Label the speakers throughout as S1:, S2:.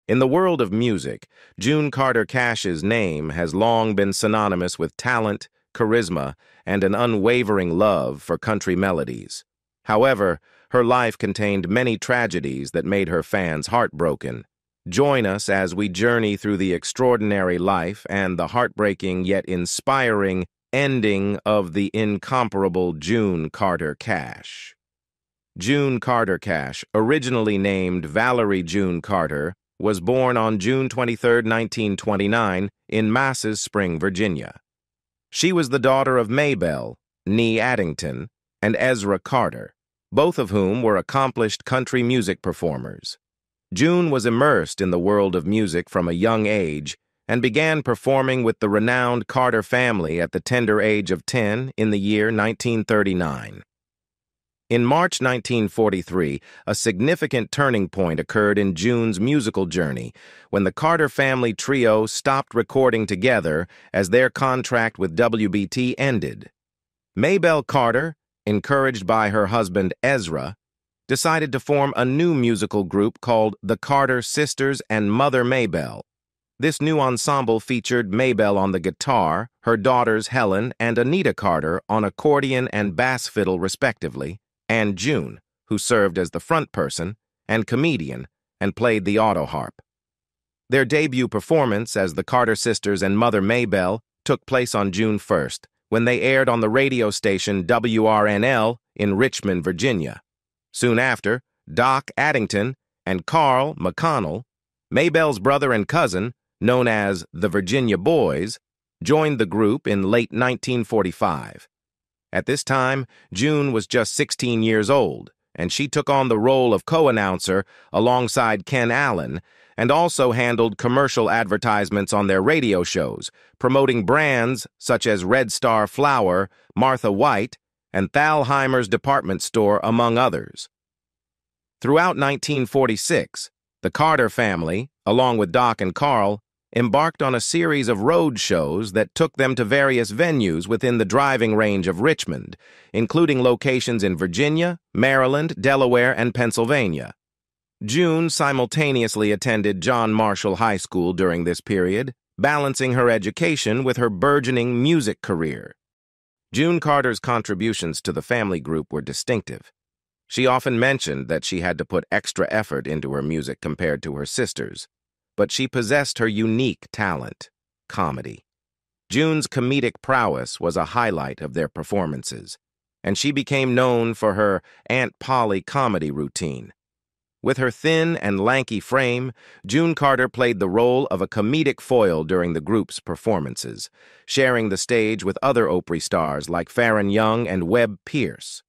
S1: In the world of music, June Carter Cash's name has long been synonymous with talent, charisma, and an unwavering love for country melodies. However, her life contained many tragedies that made her fans heartbroken. Join us as we journey through the extraordinary life and the heartbreaking yet inspiring ending of the incomparable June Carter Cash. June Carter Cash, originally named Valerie June Carter, was born on June 23, 1929, in Masses Spring, Virginia. She was the daughter of Maybelle, née Addington, and Ezra Carter, both of whom were accomplished country music performers. June was immersed in the world of music from a young age and began performing with the renowned Carter family at the tender age of 10 in the year 1939. In March 1943, a significant turning point occurred in June's musical journey when the Carter family trio stopped recording together as their contract with WBT ended. Maybelle Carter, encouraged by her husband Ezra, decided to form a new musical group called the Carter Sisters and Mother Maybelle. This new ensemble featured Maybelle on the guitar, her daughters Helen and Anita Carter on accordion and bass fiddle respectively, and June, who served as the front person and comedian and played the auto harp. Their debut performance as the Carter Sisters and Mother Maybelle took place on June 1st, when they aired on the radio station WRNL in Richmond, Virginia. Soon after, Doc Addington and Carl McConnell, Maybelle's brother and cousin, known as the Virginia Boys, joined the group in late 1945. At this time, June was just 16 years old, and she took on the role of co-announcer alongside Ken Allen and also handled commercial advertisements on their radio shows, promoting brands such as Red Star Flour, Martha White, and Thalheimer's department store, among others. Throughout 1946, the Carter family, along with Doc and Carl, embarked on a series of road shows that took them to various venues within the driving range of Richmond, including locations in Virginia, Maryland, Delaware, and Pennsylvania. June simultaneously attended John Marshall High School during this period, balancing her education with her burgeoning music career. June Carter's contributions to the family group were distinctive. She often mentioned that she had to put extra effort into her music compared to her sisters, but she possessed her unique talent, comedy. June's comedic prowess was a highlight of their performances, and she became known for her Aunt Polly comedy routine. With her thin and lanky frame, June Carter played the role of a comedic foil during the group's performances, sharing the stage with other Opry stars like Farron Young and Webb Pierce.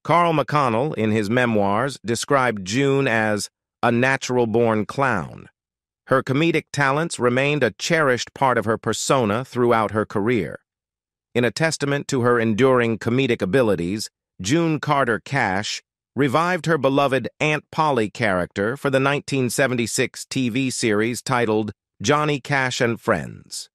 S1: Carl McConnell, in his memoirs, described June as a natural-born clown. Her comedic talents remained a cherished part of her persona throughout her career. In a testament to her enduring comedic abilities, June Carter Cash revived her beloved Aunt Polly character for the 1976 TV series titled Johnny Cash and Friends.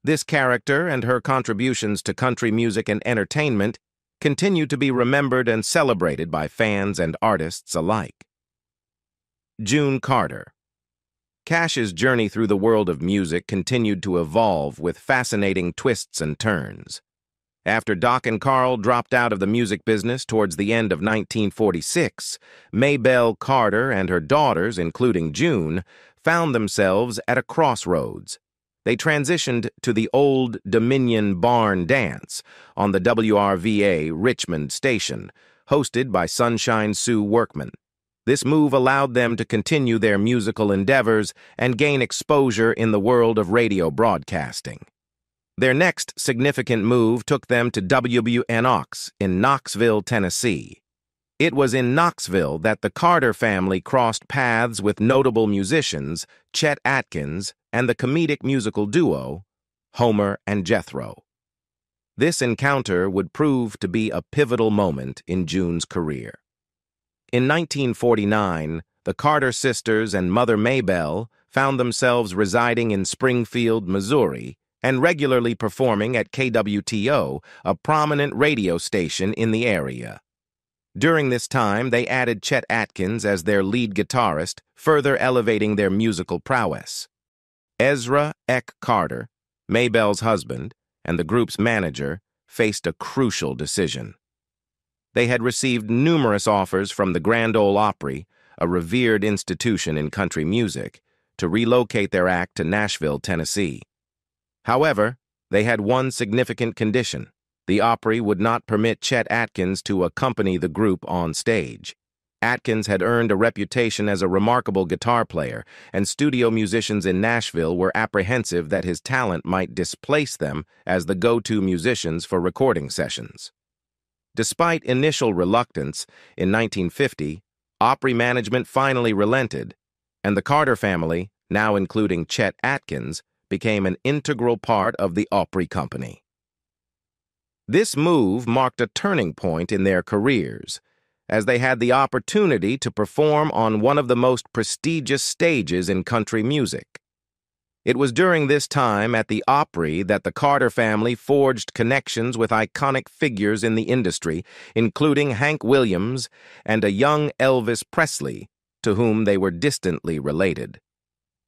S1: This character and her contributions to country music and entertainment continue to be remembered and celebrated by fans and artists alike. June Carter. Cash's journey through the world of music continued to evolve with fascinating twists and turns. After Doc and Carl dropped out of the music business towards the end of 1946, Maybelle Carter and her daughters, including June, found themselves at a crossroads. They transitioned to the Old Dominion Barn Dance on the WRVA Richmond station, hosted by Sunshine Sue Workman. This move allowed them to continue their musical endeavors and gain exposure in the world of radio broadcasting. Their next significant move took them to WNOX in Knoxville, Tennessee. It was in Knoxville that the Carter family crossed paths with notable musicians Chet Atkins and the comedic musical duo Homer and Jethro. This encounter would prove to be a pivotal moment in June's career. In 1949, the Carter sisters and Mother Maybelle found themselves residing in Springfield, Missouri, and regularly performing at KWTO, a prominent radio station in the area. During this time, they added Chet Atkins as their lead guitarist, further elevating their musical prowess. Ezra Eck Carter, Maybelle's husband, and the group's manager, faced a crucial decision. They had received numerous offers from the Grand Ole Opry, a revered institution in country music, to relocate their act to Nashville, Tennessee. However, they had one significant condition. The Opry would not permit Chet Atkins to accompany the group on stage. Atkins had earned a reputation as a remarkable guitar player, and studio musicians in Nashville were apprehensive that his talent might displace them as the go-to musicians for recording sessions. Despite initial reluctance, in 1950, Opry management finally relented, and the Carter family, now including Chet Atkins, became an integral part of the Opry Company. This move marked a turning point in their careers, as they had the opportunity to perform on one of the most prestigious stages in country music. It was during this time at the Opry that the Carter family forged connections with iconic figures in the industry, including Hank Williams and a young Elvis Presley, to whom they were distantly related.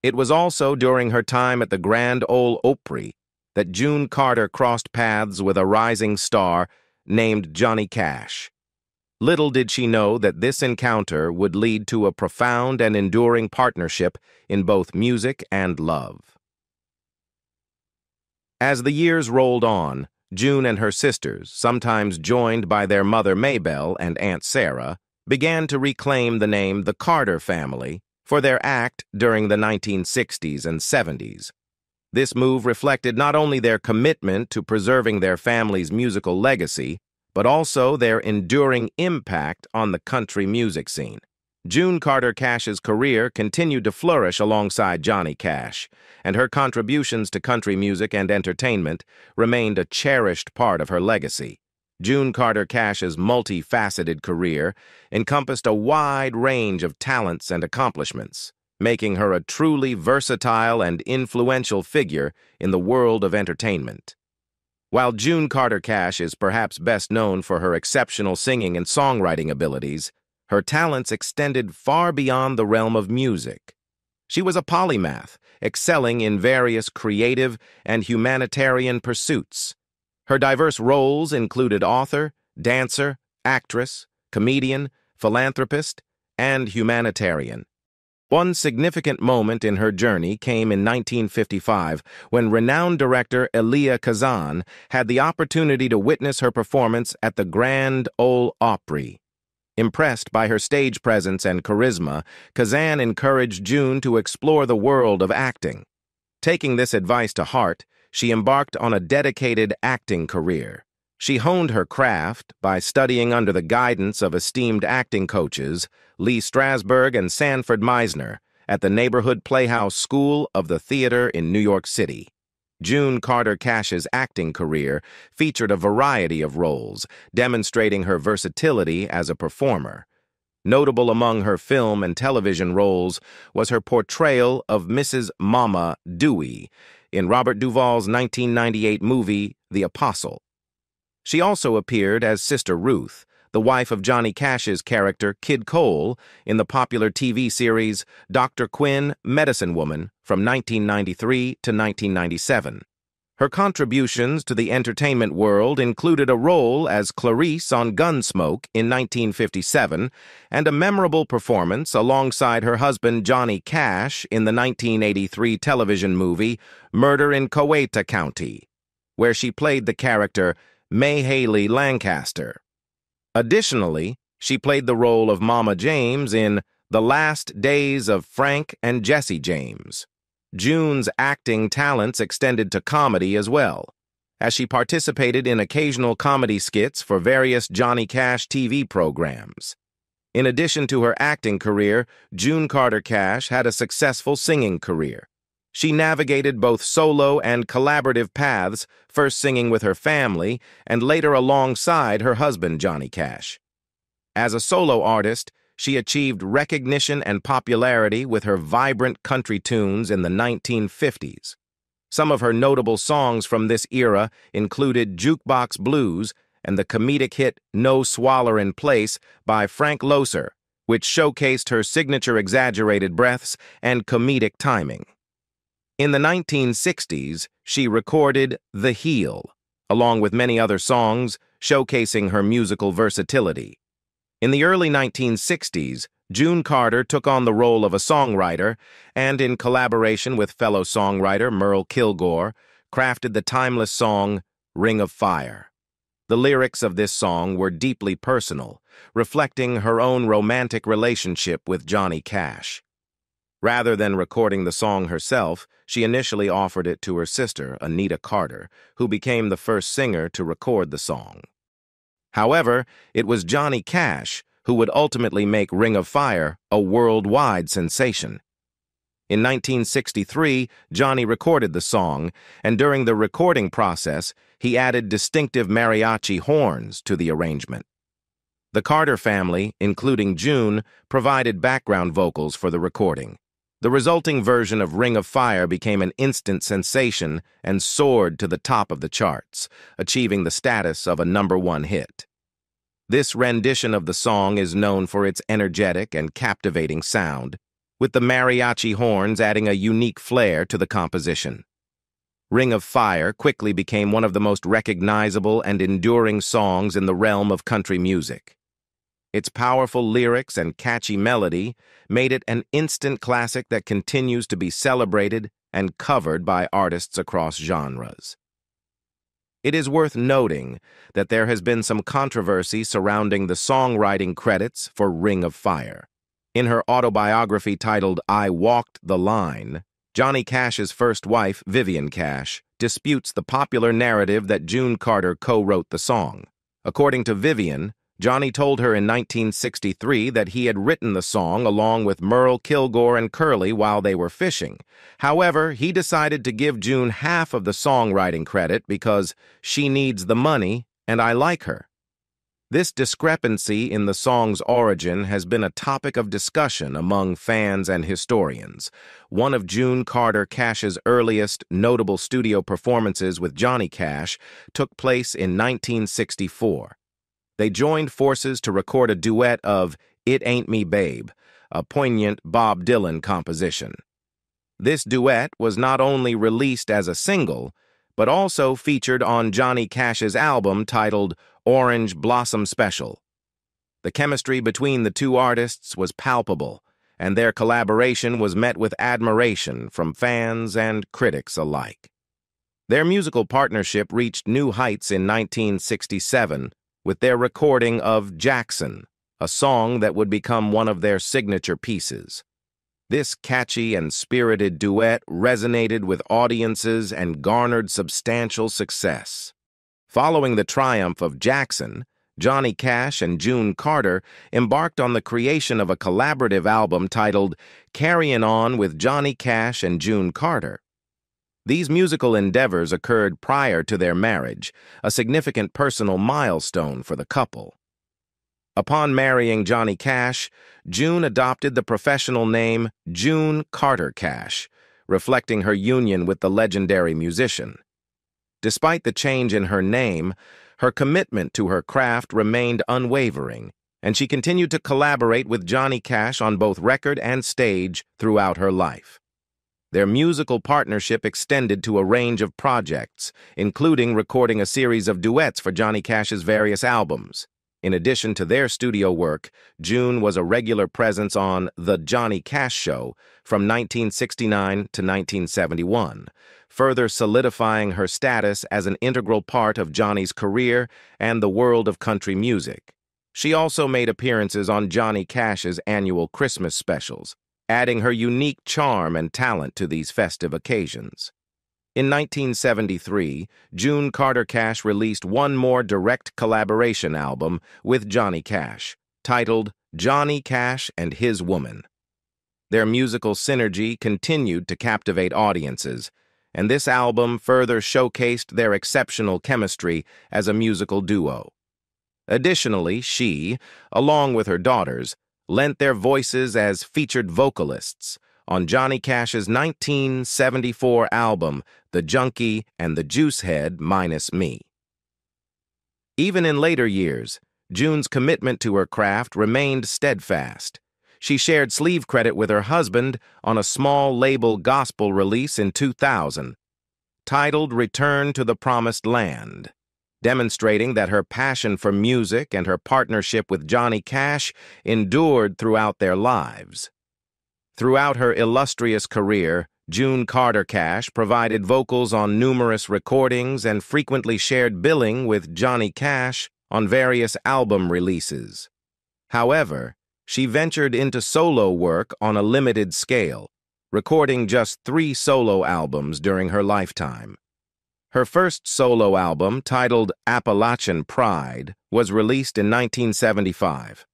S1: It was also during her time at the Grand Ole Opry that June Carter crossed paths with a rising star named Johnny Cash. Little did she know that this encounter would lead to a profound and enduring partnership in both music and love. As the years rolled on, June and her sisters, sometimes joined by their mother Maybelle and Aunt Sarah, began to reclaim the name the Carter family for their act during the 1960s and 70s. This move reflected not only their commitment to preserving their family's musical legacy, but also their enduring impact on the country music scene. June Carter Cash's career continued to flourish alongside Johnny Cash, and her contributions to country music and entertainment remained a cherished part of her legacy. June Carter Cash's multifaceted career encompassed a wide range of talents and accomplishments, making her a truly versatile and influential figure in the world of entertainment. While June Carter Cash is perhaps best known for her exceptional singing and songwriting abilities, her talents extended far beyond the realm of music. She was a polymath, excelling in various creative and humanitarian pursuits. Her diverse roles included author, dancer, actress, comedian, philanthropist, and humanitarian. One significant moment in her journey came in 1955 when renowned director Elia Kazan had the opportunity to witness her performance at the Grand Ole Opry. Impressed by her stage presence and charisma, Kazan encouraged June to explore the world of acting. Taking this advice to heart, she embarked on a dedicated acting career. She honed her craft by studying under the guidance of esteemed acting coaches Lee Strasberg and Sanford Meisner at the Neighborhood Playhouse School of the Theater in New York City. June Carter Cash's acting career featured a variety of roles, demonstrating her versatility as a performer. Notable among her film and television roles was her portrayal of Mrs. Mama Dewey in Robert Duvall's 1998 movie, The Apostle. She also appeared as Sister Ruth, the wife of Johnny Cash's character Kid Cole in the popular TV series Dr. Quinn, Medicine Woman from 1993 to 1997. Her contributions to the entertainment world included a role as Clarice on Gunsmoke in 1957 and a memorable performance alongside her husband Johnny Cash in the 1983 television movie Murder in Coweta County, where she played the character May Haley Lancaster. Additionally, she played the role of Mama James in The Last Days of Frank and Jesse James. June's acting talents extended to comedy as well, as she participated in occasional comedy skits for various Johnny Cash TV programs. In addition to her acting career, June Carter Cash had a successful singing career. She navigated both solo and collaborative paths, first singing with her family and later alongside her husband, Johnny Cash. As a solo artist, she achieved recognition and popularity with her vibrant country tunes in the 1950s. Some of her notable songs from this era included Jukebox Blues and the comedic hit No Swaller in Place by Frank Loesser, which showcased her signature exaggerated breaths and comedic timing. In the 1960s, she recorded The Heel, along with many other songs, showcasing her musical versatility. In the early 1960s, June Carter took on the role of a songwriter and, in collaboration with fellow songwriter Merle Kilgore, crafted the timeless song Ring of Fire. The lyrics of this song were deeply personal, reflecting her own romantic relationship with Johnny Cash. Rather than recording the song herself, she initially offered it to her sister, Anita Carter, who became the first singer to record the song. However, it was Johnny Cash who would ultimately make Ring of Fire a worldwide sensation. In 1963, Johnny recorded the song, and during the recording process, he added distinctive mariachi horns to the arrangement. The Carter family, including June, provided background vocals for the recording. The resulting version of Ring of Fire became an instant sensation and soared to the top of the charts, achieving the status of a #1 hit. This rendition of the song is known for its energetic and captivating sound, with the mariachi horns adding a unique flair to the composition. Ring of Fire quickly became one of the most recognizable and enduring songs in the realm of country music. Its powerful lyrics and catchy melody made it an instant classic that continues to be celebrated and covered by artists across genres. It is worth noting that there has been some controversy surrounding the songwriting credits for Ring of Fire. In her autobiography titled I Walked the Line, Johnny Cash's first wife, Vivian Cash, disputes the popular narrative that June Carter co-wrote the song. According to Vivian, Johnny told her in 1963 that he had written the song along with Merle Kilgore and Curly while they were fishing. However, he decided to give June half of the songwriting credit because she needs the money and I like her. This discrepancy in the song's origin has been a topic of discussion among fans and historians. One of June Carter Cash's earliest notable studio performances with Johnny Cash took place in 1964. They joined forces to record a duet of It Ain't Me Babe, a poignant Bob Dylan composition. This duet was not only released as a single, but also featured on Johnny Cash's album titled Orange Blossom Special. The chemistry between the two artists was palpable, and their collaboration was met with admiration from fans and critics alike. Their musical partnership reached new heights in 1967 with their recording of Jackson, a song that would become one of their signature pieces. This catchy and spirited duet resonated with audiences and garnered substantial success. Following the triumph of Jackson, Johnny Cash and June Carter embarked on the creation of a collaborative album titled Carryin' On with Johnny Cash and June Carter. These musical endeavors occurred prior to their marriage, a significant personal milestone for the couple. Upon marrying Johnny Cash, June adopted the professional name June Carter Cash, reflecting her union with the legendary musician. Despite the change in her name, her commitment to her craft remained unwavering, and she continued to collaborate with Johnny Cash on both record and stage throughout her life. Their musical partnership extended to a range of projects, including recording a series of duets for Johnny Cash's various albums. In addition to their studio work, June was a regular presence on The Johnny Cash Show from 1969 to 1971, further solidifying her status as an integral part of Johnny's career and the world of country music. She also made appearances on Johnny Cash's annual Christmas specials, adding her unique charm and talent to these festive occasions. In 1973, June Carter Cash released one more direct collaboration album with Johnny Cash, titled Johnny Cash and His Woman. Their musical synergy continued to captivate audiences, and this album further showcased their exceptional chemistry as a musical duo. Additionally, she, along with her daughters, lent their voices as featured vocalists on Johnny Cash's 1974 album, The Junkie and the Juicehead Minus Me. Even in later years, June's commitment to her craft remained steadfast. She shared sleeve credit with her husband on a small label gospel release in 2000, titled Return to the Promised Land, demonstrating that her passion for music and her partnership with Johnny Cash endured throughout their lives. Throughout her illustrious career, June Carter Cash provided vocals on numerous recordings and frequently shared billing with Johnny Cash on various album releases. However, she ventured into solo work on a limited scale, recording just 3 solo albums during her lifetime. Her first solo album, titled Appalachian Pride, was released in 1975.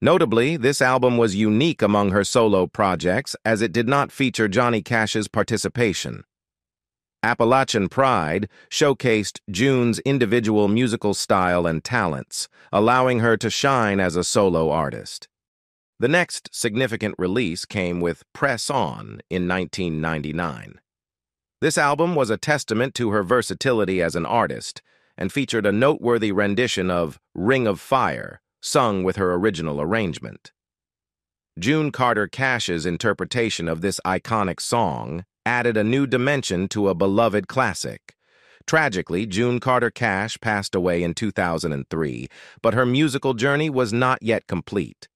S1: Notably, this album was unique among her solo projects as it did not feature Johnny Cash's participation. Appalachian Pride showcased June's individual musical style and talents, allowing her to shine as a solo artist. The next significant release came with Press On in 1999. This album was a testament to her versatility as an artist and featured a noteworthy rendition of Ring of Fire, sung with her original arrangement. June Carter Cash's interpretation of this iconic song added a new dimension to a beloved classic. Tragically, June Carter Cash passed away in 2003, but her musical journey was not yet complete.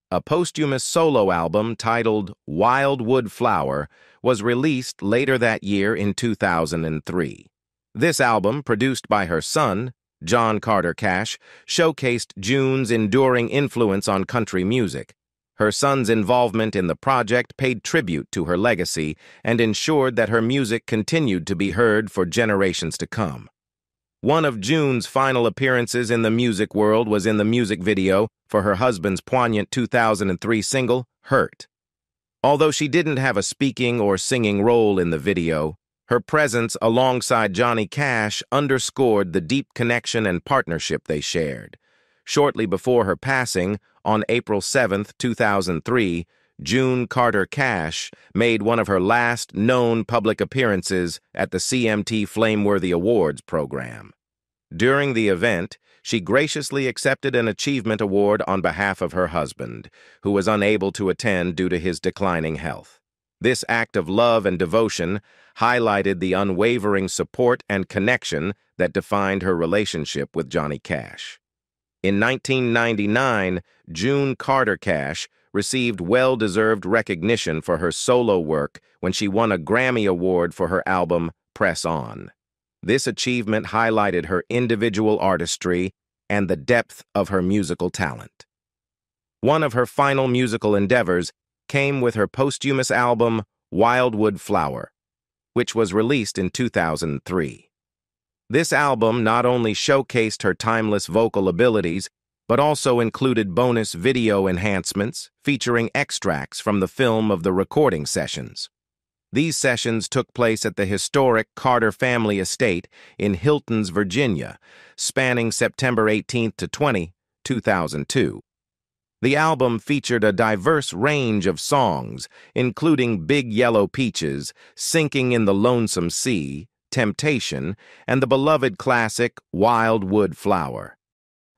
S1: A posthumous solo album titled Wildwood Flower was released later that year in 2003. This album, produced by her son, John Carter Cash, showcased June's enduring influence on country music. Her son's involvement in the project paid tribute to her legacy and ensured that her music continued to be heard for generations to come. One of June's final appearances in the music world was in the music video for her husband's poignant 2003 single, Hurt. Although she didn't have a speaking or singing role in the video, her presence alongside Johnny Cash underscored the deep connection and partnership they shared. Shortly before her passing, on April 7, 2003, June Carter Cash made one of her last known public appearances at the CMT Flameworthy Awards program. During the event, she graciously accepted an achievement award on behalf of her husband, who was unable to attend due to his declining health. This act of love and devotion highlighted the unwavering support and connection that defined her relationship with Johnny Cash. In 1999, June Carter Cash received well-deserved recognition for her solo work when she won a Grammy Award for her album Press On. This achievement highlighted her individual artistry and the depth of her musical talent. One of her final musical endeavors came with her posthumous album Wildwood Flower, which was released in 2003. This album not only showcased her timeless vocal abilities, but also included bonus video enhancements featuring extracts from the film of the recording sessions. These sessions took place at the historic Carter family estate in Hiltons, Virginia, spanning September 18 to 20, 2002. The album featured a diverse range of songs, including Big Yellow Peaches, Sinking in the Lonesome Sea, Temptation, and the beloved classic Wildwood Flower.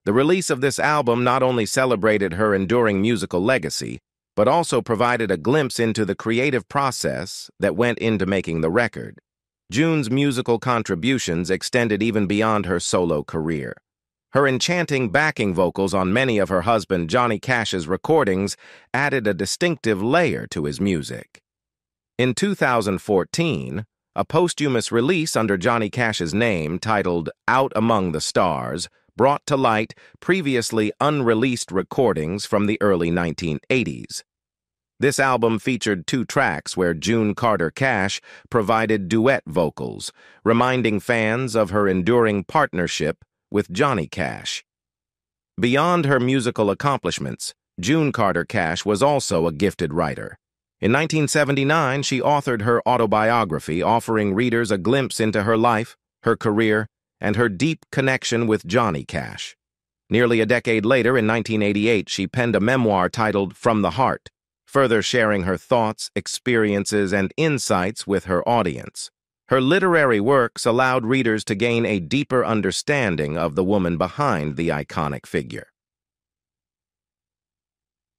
S1: The release of this album not only celebrated her enduring musical legacy, but also provided a glimpse into the creative process that went into making the record. June's musical contributions extended even beyond her solo career. Her enchanting backing vocals on many of her husband Johnny Cash's recordings added a distinctive layer to his music. In 2014, a posthumous release under Johnny Cash's name titled Out Among the Stars brought to light previously unreleased recordings from the early 1980s. This album featured 2 tracks where June Carter Cash provided duet vocals, reminding fans of her enduring partnership with Johnny Cash. Beyond her musical accomplishments, June Carter Cash was also a gifted writer. In 1979, she authored her autobiography, offering readers a glimpse into her life, her career, and her deep connection with Johnny Cash. Nearly a decade later, in 1988, she penned a memoir titled From the Heart, further sharing her thoughts, experiences, and insights with her audience. Her literary works allowed readers to gain a deeper understanding of the woman behind the iconic figure.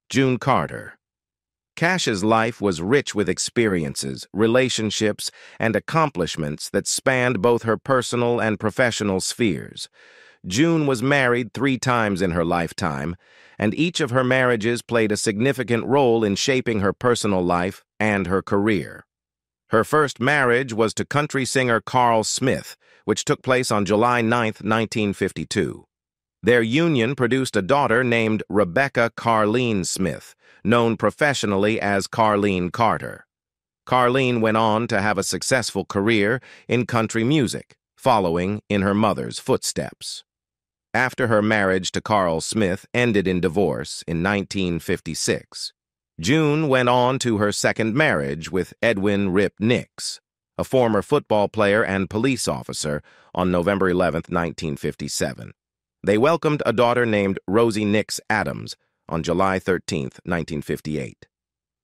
S1: June Carter. Cash's life was rich with experiences, relationships, and accomplishments that spanned both her personal and professional spheres. June was married 3 times in her lifetime, and each of her marriages played a significant role in shaping her personal life and her career. Her first marriage was to country singer Carl Smith, which took place on July 9, 1952. Their union produced a daughter named Rebecca Carleen Smith, known professionally as Carleen Carter. Carleen went on to have a successful career in country music, following in her mother's footsteps. After her marriage to Carl Smith ended in divorce in 1956, June went on to her second marriage with Edwin Rip Nix, a former football player and police officer, on November 11, 1957. They welcomed a daughter named Rosie Nix Adams on July 13, 1958.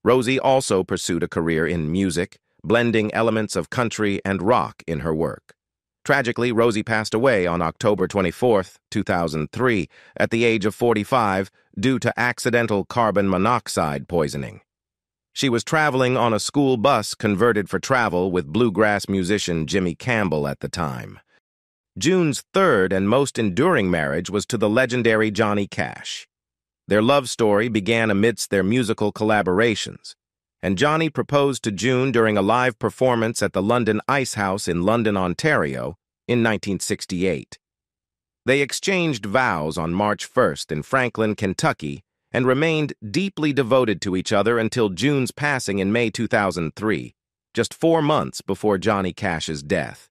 S1: Rosie also pursued a career in music, blending elements of country and rock in her work. Tragically, Rosie passed away on October 24, 2003, at the age of 45 due to accidental carbon monoxide poisoning. She was traveling on a school bus converted for travel with bluegrass musician Jimmy Campbell at the time. June's third and most enduring marriage was to the legendary Johnny Cash. Their love story began amidst their musical collaborations, and Johnny proposed to June during a live performance at the London Ice House in London, Ontario, in 1968. They exchanged vows on March 1st in Franklin, Kentucky, and remained deeply devoted to each other until June's passing in May 2003, just 4 months before Johnny Cash's death.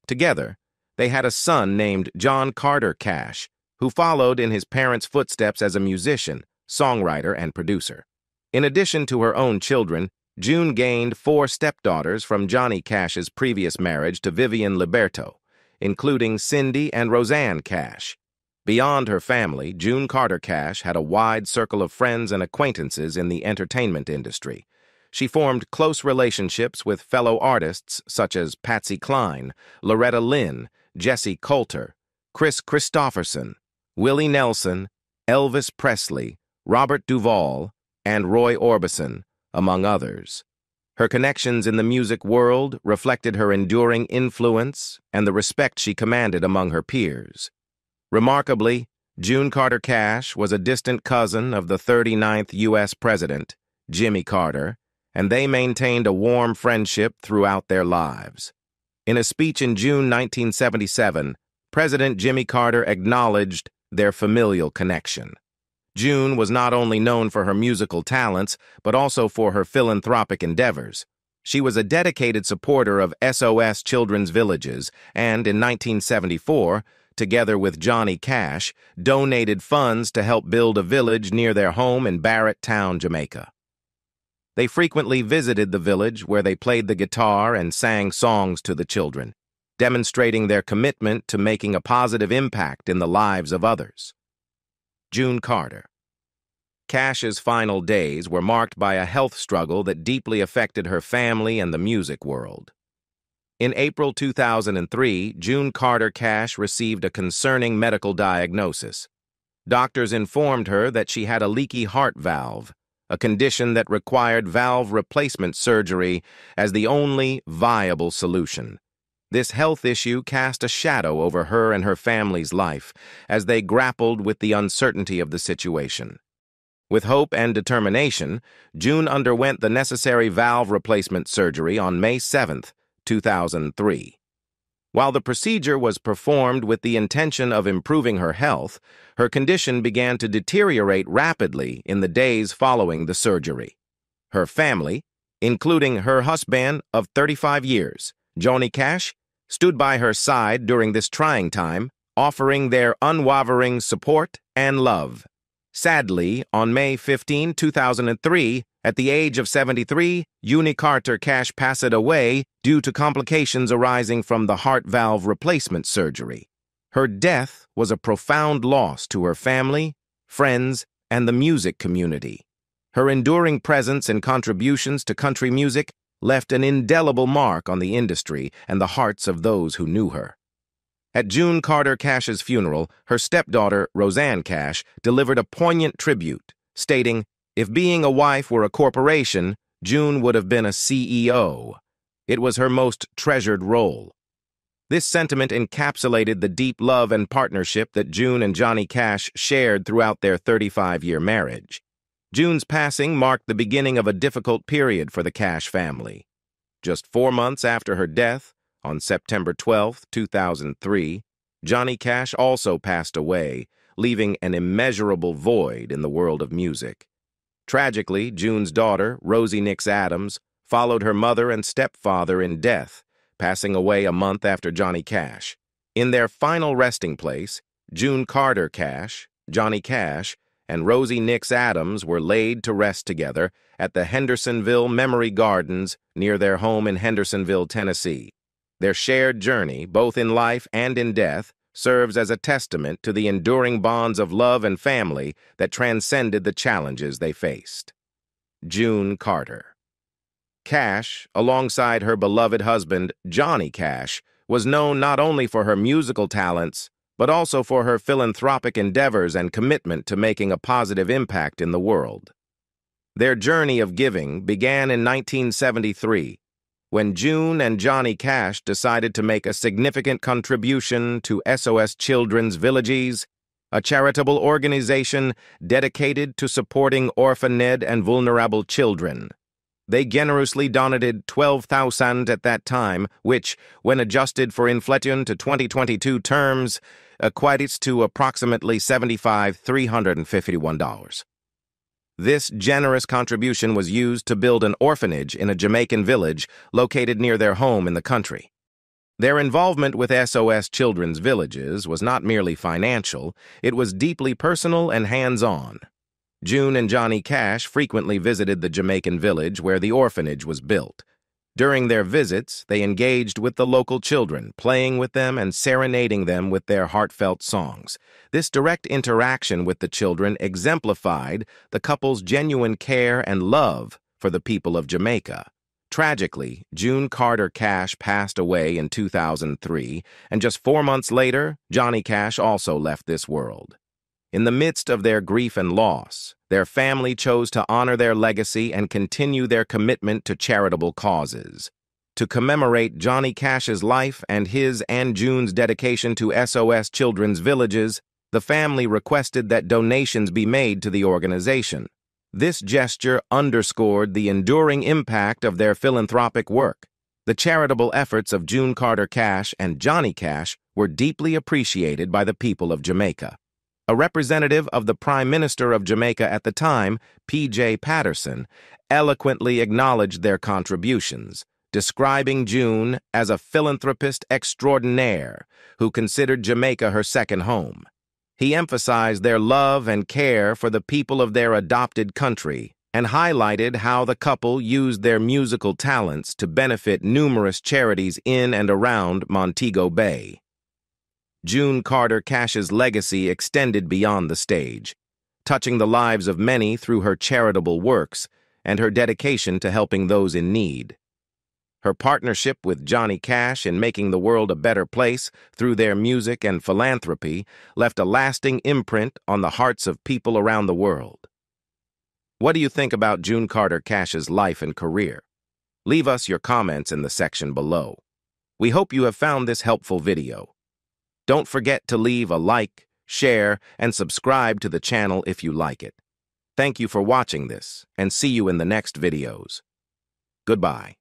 S1: Together, they had a son named John Carter Cash, who followed in his parents' footsteps as a musician, songwriter, and producer. In addition to her own children, June gained 4 stepdaughters from Johnny Cash's previous marriage to Vivian Liberto, including Cindy and Roseanne Cash. Beyond her family, June Carter Cash had a wide circle of friends and acquaintances in the entertainment industry. She formed close relationships with fellow artists such as Patsy Cline, Loretta Lynn, Jesse Coulter, Chris Christopherson, Willie Nelson, Elvis Presley, Robert Duvall, and Roy Orbison, among others. Her connections in the music world reflected her enduring influence and the respect she commanded among her peers. Remarkably, June Carter Cash was a distant cousin of the 39th U.S. President, Jimmy Carter, and they maintained a warm friendship throughout their lives. In a speech in June 1977, President Jimmy Carter acknowledged their familial connection. June was not only known for her musical talents, but also for her philanthropic endeavors. She was a dedicated supporter of SOS Children's Villages and, in 1974, together with Johnny Cash, donated funds to help build a village near their home in Barretttown, Jamaica. They frequently visited the village where they played the guitar and sang songs to the children, demonstrating their commitment to making a positive impact in the lives of others. June Carter. Cash's final days were marked by a health struggle that deeply affected her family and the music world. In April 2003, June Carter Cash received a concerning medical diagnosis. Doctors informed her that she had a leaky heart valve, a condition that required valve replacement surgery as the only viable solution. This health issue cast a shadow over her and her family's life as they grappled with the uncertainty of the situation. With hope and determination, June underwent the necessary valve replacement surgery on May 7, 2003. While the procedure was performed with the intention of improving her health, her condition began to deteriorate rapidly in the days following the surgery. Her family, including her husband of 35 years, Johnny Cash, stood by her side during this trying time, offering their unwavering support and love. Sadly, on May 15, 2003, at the age of 73, June Carter Cash passed away due to complications arising from the heart valve replacement surgery. Her death was a profound loss to her family, friends, and the music community. Her enduring presence and contributions to country music left an indelible mark on the industry and the hearts of those who knew her. At June Carter Cash's funeral, her stepdaughter, Rosanne Cash, delivered a poignant tribute, stating, "If being a wife were a corporation, June would have been a CEO. It was her most treasured role." This sentiment encapsulated the deep love and partnership that June and Johnny Cash shared throughout their 35-year marriage. June's passing marked the beginning of a difficult period for the Cash family. Just 4 months after her death, on September 12, 2003, Johnny Cash also passed away, leaving an immeasurable void in the world of music. Tragically, June's daughter, Rosie Nix Adams, followed her mother and stepfather in death, passing away a month after Johnny Cash. In their final resting place, June Carter Cash, Johnny Cash, and Rosie Nix Adams were laid to rest together at the Hendersonville Memory Gardens near their home in Hendersonville, Tennessee. Their shared journey, both in life and in death, serves as a testament to the enduring bonds of love and family that transcended the challenges they faced. June Carter Cash, alongside her beloved husband, Johnny Cash, was known not only for her musical talents, but also for her philanthropic endeavors and commitment to making a positive impact in the world. Their journey of giving began in 1973, when June and Johnny Cash decided to make a significant contribution to SOS Children's Villages, a charitable organization dedicated to supporting orphaned and vulnerable children. They generously donated $12,000 at that time, which, when adjusted for inflation to 2022 terms, equates to approximately $75,351. This generous contribution was used to build an orphanage in a Jamaican village located near their home in the country. Their involvement with SOS Children's Villages was not merely financial, it was deeply personal and hands-on. June and Johnny Cash frequently visited the Jamaican village where the orphanage was built. During their visits, they engaged with the local children, playing with them and serenading them with their heartfelt songs. This direct interaction with the children exemplified the couple's genuine care and love for the people of Jamaica. Tragically, June Carter Cash passed away in 2003, and just 4 months later, Johnny Cash also left this world. In the midst of their grief and loss, their family chose to honor their legacy and continue their commitment to charitable causes. To commemorate Johnny Cash's life and his and June's dedication to SOS Children's Villages, the family requested that donations be made to the organization. This gesture underscored the enduring impact of their philanthropic work. The charitable efforts of June Carter Cash and Johnny Cash were deeply appreciated by the people of Jamaica. A representative of the Prime Minister of Jamaica at the time, P.J. Patterson, eloquently acknowledged their contributions, describing June as a philanthropist extraordinaire who considered Jamaica her second home. He emphasized their love and care for the people of their adopted country and highlighted how the couple used their musical talents to benefit numerous charities in and around Montego Bay. June Carter Cash's legacy extended beyond the stage, touching the lives of many through her charitable works and her dedication to helping those in need. Her partnership with Johnny Cash in making the world a better place through their music and philanthropy left a lasting imprint on the hearts of people around the world. What do you think about June Carter Cash's life and career? Leave us your comments in the section below. We hope you have found this helpful video. Don't forget to leave a like, share, and subscribe to the channel if you like it. Thank you for watching this, and see you in the next videos. Goodbye.